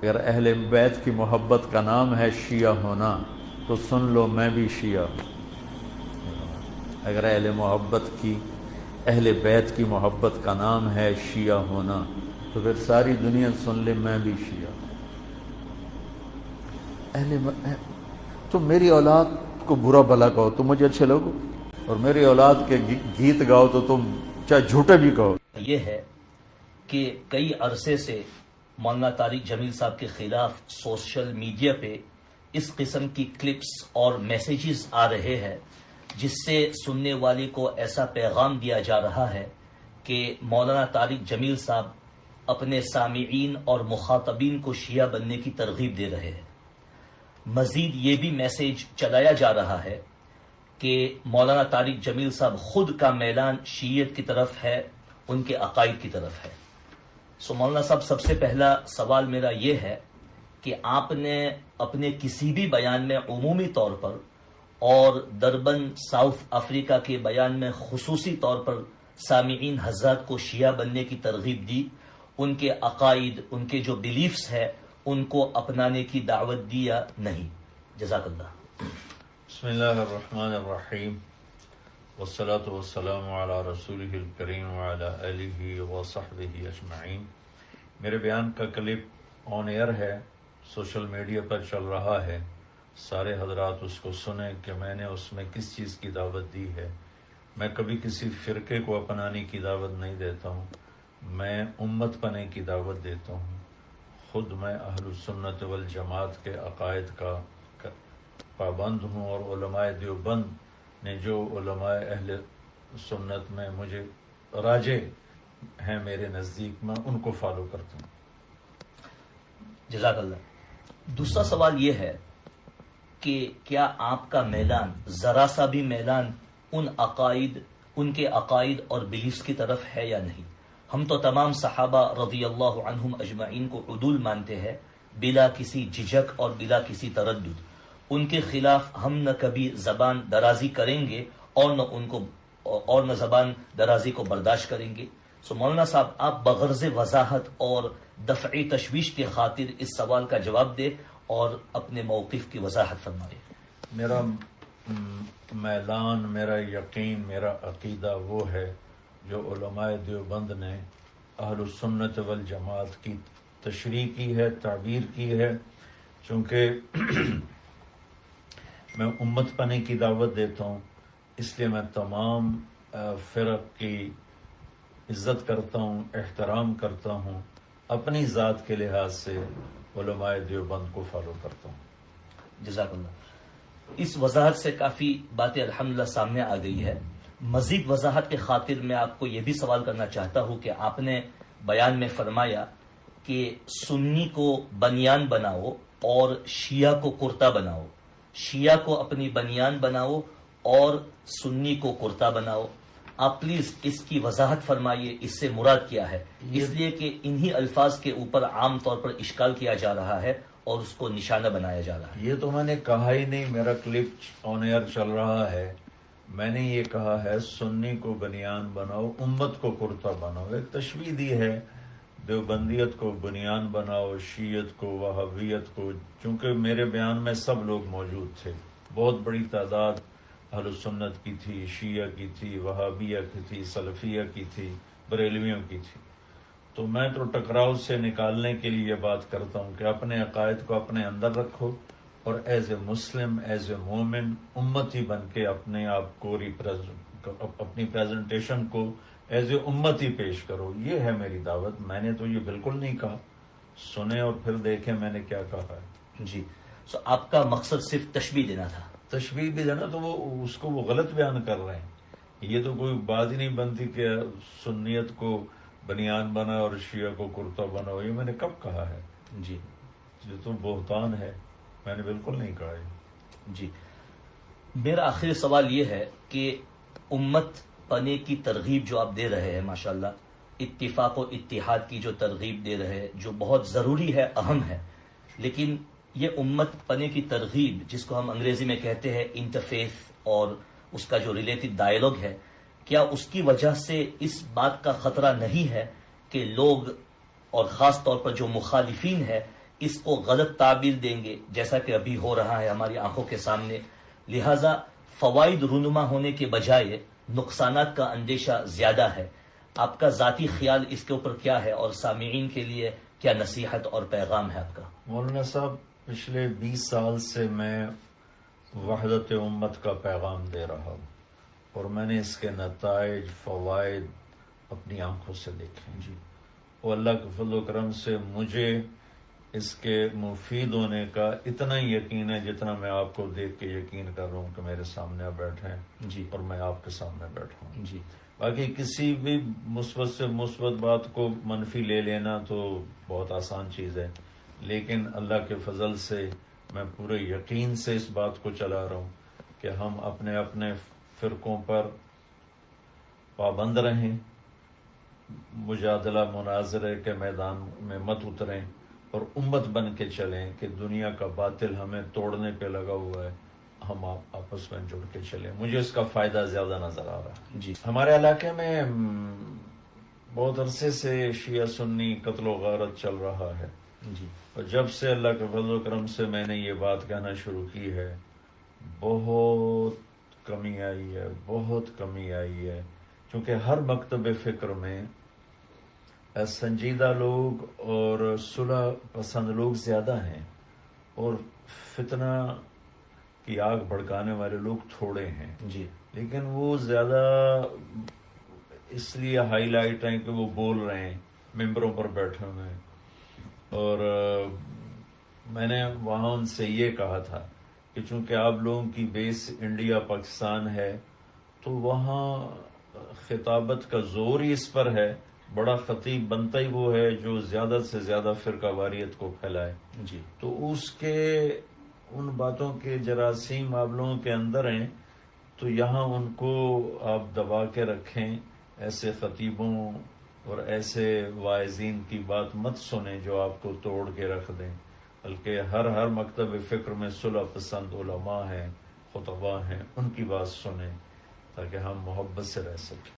اگر اہل بیت کی محبت کا نام ہے شیعہ ہونا تو سن لو میں بھی شیعہ ہوں۔ اگر اہل بیت کی محبت کا نام ہے شیعہ ہونا تو پھر ساری دنیا سن لے میں بھی شیعہ ہوں۔ تم میری اولاد کو برا بھلا کہو تو مجھے اچھے لوگو، اور میری اولاد کے گیت گاؤ تو تم چاہے جھوٹے بھی کہو۔ یہ ہے کہ کئی عرصے سے مولانا طارق جمیل صاحب کے خلاف سوشل میڈیا پہ اس قسم کی کلپس اور میسیجز آ رہے ہیں جس سے سننے والے کو ایسا پیغام دیا جا رہا ہے کہ مولانا طارق جمیل صاحب اپنے سامعین اور مخاطبین کو شیعہ بننے کی ترغیب دے رہے ہیں۔ مزید یہ بھی میسیج چلایا جا رہا ہے کہ مولانا طارق جمیل صاحب خود کا میلان شیعیت کی طرف ہے، ان کے عقائد کی طرف ہے۔ مولانا صاحب، سب سے پہلا سوال میرا یہ ہے کہ آپ نے اپنے کسی بھی بیان میں عمومی طور پر اور دربن ساؤتھ افریقہ کے بیان میں خصوصی طور پر سامعین حضرات کو شیعہ بننے کی ترغیب دی، ان کے عقائد، ان کے جو بلیفز ہے ان کو اپنانے کی دعوت دی یا نہیں؟ جزاک اللہ۔ بسم اللہ الرحمن الرحیم، والصلاة والسلام علی رسولہ الکریم وعلی آلہ وصحبہ اجمعین۔ میرے بیان کا کلپ آن ایئر ہے، سوشل میڈیا پر چل رہا ہے، سارے حضرات اس کو سنیں کہ میں نے اس میں کس چیز کی دعوت دی ہے۔ میں کبھی کسی فرقے کو اپنانے کی دعوت نہیں دیتا ہوں، میں امت پنے کی دعوت دیتا ہوں۔ خود میں اہل السنت والجماعت کے عقائد کا پابند ہوں، اور علماء دیوبند نے جو علماء اہل سنت میں مجھے راجے ہیں میرے نزدیک، میں ان کو فالو کرتا ہوں۔ جزاک اللہ۔ دوسرا سوال یہ ہے کہ کیا آپ کا میلان ذرا سا بھی میلان ان کے عقائد اور بلیفز کی طرف ہے یا نہیں؟ ہم تو تمام صحابہ رضی اللہ عنہم اجمعین کو عدول مانتے ہیں، بلا کسی جھجک اور بلا کسی تردد۔ ان کے خلاف ہم نہ کبھی زبان درازی کریں گے اور نہ زبان درازی کو برداشت کریں گے۔ مولانا صاحب، آپ بغرض وضاحت اور دفعی تشویش کے خاطر اس سوال کا جواب دے اور اپنے موقف کی وضاحت فرمائے۔ میرا میلان، میرا یقین، میرا عقیدہ وہ ہے جو علماء دیوبند نے اہل السنت والجماعت کی تشریح کی ہے، تعبیر کی ہے۔ چونکہ میں امت پنے کی دعوت دیتا ہوں، اس لیے میں تمام فرق کی عزت کرتا ہوں، احترام کرتا ہوں، اپنی ذات کے لحاظ سے علماء دیوبند کو فالو کرتا ہوں۔ جزاک اللہ۔ اس وضاحت سے کافی باتیں الحمدللہ سامنے آ گئی ہے۔ مزید وضاحت کے خاطر میں آپ کو یہ بھی سوال کرنا چاہتا ہوں کہ آپ نے بیان میں فرمایا کہ سنی کو بنیان بناؤ اور شیعہ کو کرتا بناؤ، شیعہ کو اپنی بنیان بناؤ اور سنی کو کرتا بناؤ۔ آپ پلیز اس کی وضاحت فرمائیے، اس سے مراد کیا ہے؟ اس لیے کہ انہی الفاظ کے اوپر عام طور پر اشکال کیا جا رہا ہے اور اس کو نشانہ بنایا جا رہا ہے۔ یہ تو میں نے کہا ہی نہیں، میرا کلپ آن ایئر چل رہا ہے۔ میں نے یہ کہا ہے سنی کو بنیان بناؤ، امت کو کرتا بناؤ۔ ایک تشبیہ دی ہے، دیوبندیت کو بنیان بناؤ، شیعت کو، وہابیت کو۔ چونکہ میرے بیان میں سب لوگ موجود تھے، بہت بڑی تعداد اہل سنت کی تھی، شیعہ کی تھی، وہابیہ کی تھی، سلفیہ کی تھی، بریلویوں کی تھی۔ تو میں تو ٹکراؤ سے نکالنے کے لیے یہ بات کرتا ہوں کہ اپنے عقائد کو اپنے اندر رکھو اور as a Muslim, as a مومن، امتی بن کے اپنے آپ کو اپنی پریزنٹیشن کو ایز اے امتی پیش کرو۔ یہ ہے میری دعوت۔ میں نے تو یہ بالکل نہیں کہا، سنیں اور پھر دیکھیں میں نے کیا کہا ہے۔ جی، آپ کا مقصد صرف تشبیہ دینا تھا؟ تشبیہ بھی دینا تو وہ غلط بیان کر رہے ہیں۔ یہ تو کوئی بات ہی نہیں بنتی کہ سنیت کو بنیان بنا اور شیعہ کو کرتا بنا۔ یہ میں نے کب کہا ہے؟ جی، یہ تو بہتان ہے، میں نے بالکل نہیں کہا ہے۔ جی، میرا آخری سوال یہ ہے کہ امت پنے کی ترغیب جو آپ دے رہے ہیں، ماشاءاللہ اتفاق و اتحاد کی جو ترغیب دے رہے ہیں، جو بہت ضروری ہے، اہم ہے، لیکن یہ امت پنے کی ترغیب جس کو ہم انگریزی میں کہتے ہیں انٹرفیث اور اس کا جو ریلیٹڈ ڈائیلاگ ہے، کیا اس کی وجہ سے اس بات کا خطرہ نہیں ہے کہ لوگ اور خاص طور پر جو مخالفین ہے اس کو غلط تعبیر دیں گے، جیسا کہ ابھی ہو رہا ہے ہماری آنکھوں کے سامنے. لہذا فوائد رونما ہونے کے بجائے نقصانات کا اندیشہ زیادہ ہے. آپ کا ذاتی خیال اس کے اوپر کیا ہے، اور سامعین کے لیے کیا نصیحت اور پیغام ہے آپ کا؟ مولانا صاحب، پچھلے 20 سال سے میں وحدت امت کا پیغام دے رہا ہوں، اور میں نے اس کے نتائج، فوائد اپنی آنکھوں سے دیکھے. جی. وہ اللہ کے فضل و کرم سے مجھے اس کے مفید ہونے کا اتنا ہی یقین ہے جتنا میں آپ کو دیکھ کے یقین کر رہا ہوں کہ میرے سامنے آپ بیٹھے ہیں جی. اور میں آپ کے سامنے بیٹھا ہوں. جی. باقی کسی بھی مثبت سے مثبت بات کو منفی لے لینا تو بہت آسان چیز ہے، لیکن اللہ کے فضل سے میں پورے یقین سے اس بات کو چلا رہا ہوں کہ ہم اپنے اپنے فرقوں پر پابند رہیں، مجادلہ مناظرے کے میدان میں مت اتریں، اور امت بن کے چلیں کہ دنیا کا باطل ہمیں توڑنے پہ لگا ہوا ہے، ہم آپس میں جڑ کے چلیں. مجھے اس کا فائدہ زیادہ نظر آ رہا ہے. جی. ہمارے علاقے میں بہت عرصے سے شیعہ سنی قتل و غارت چل رہا ہے، جی. اور جب سے اللہ کے فضل و کرم سے میں نے یہ بات کہنا شروع کی ہے، بہت کمی آئی ہے، بہت کمی آئی ہے. کیونکہ ہر مکتب فکر میں سنجیدہ لوگ اور صلح پسند لوگ زیادہ ہیں، اور فتنہ کی آگ بھڑکانے والے لوگ تھوڑے ہیں. جی. لیکن وہ زیادہ اس لیے ہائی لائٹ ہیں کہ وہ بول رہے ہیں، ممبروں پر بیٹھے ہوئے ہیں. اور میں نے وہاں ان سے یہ کہا تھا کہ چونکہ آپ لوگوں کی بیس انڈیا پاکستان ہے، تو وہاں خطابت کا زور ہی اس پر ہے. بڑا خطیب بنتا ہی وہ ہے جو زیادہ سے زیادہ فرقہ واریت کو پھیلائے. جی. تو اس کے ان باتوں کے جراثیم آپ لوگوں کے اندر ہیں، تو یہاں ان کو آپ دبا کے رکھیں. ایسے خطیبوں اور ایسے واعظین کی بات مت سنیں جو آپ کو توڑ کے رکھ دیں، بلکہ ہر مکتب فکر میں صلح پسند علماء ہیں، خطباء ہیں، ان کی بات سنیں تاکہ ہم محبت سے رہ سکیں.